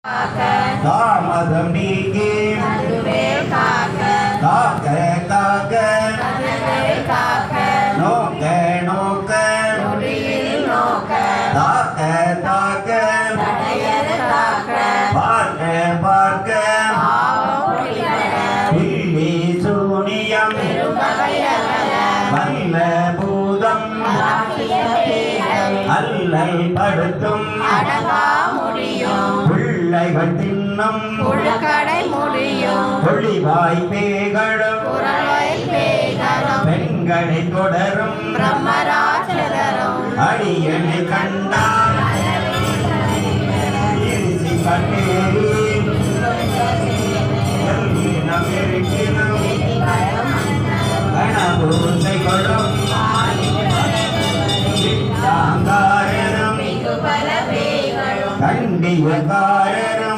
தாமதம் நீக்கி காக்க காக்க நோக்க நோக்க தாக்க தாக்க பார்க்க பார்க்க பில்லி சூனியம் வல்ல பூதம் அல்லல் படுத்தும் பிள்ளைகள் தின்னும் ஒளிவாய் பேய்களும் பெண்களை தொடரும் அடியனை கண்டால் கண்ணேறி கணபூசை கொள்ளும் கண்டியக்காரரும்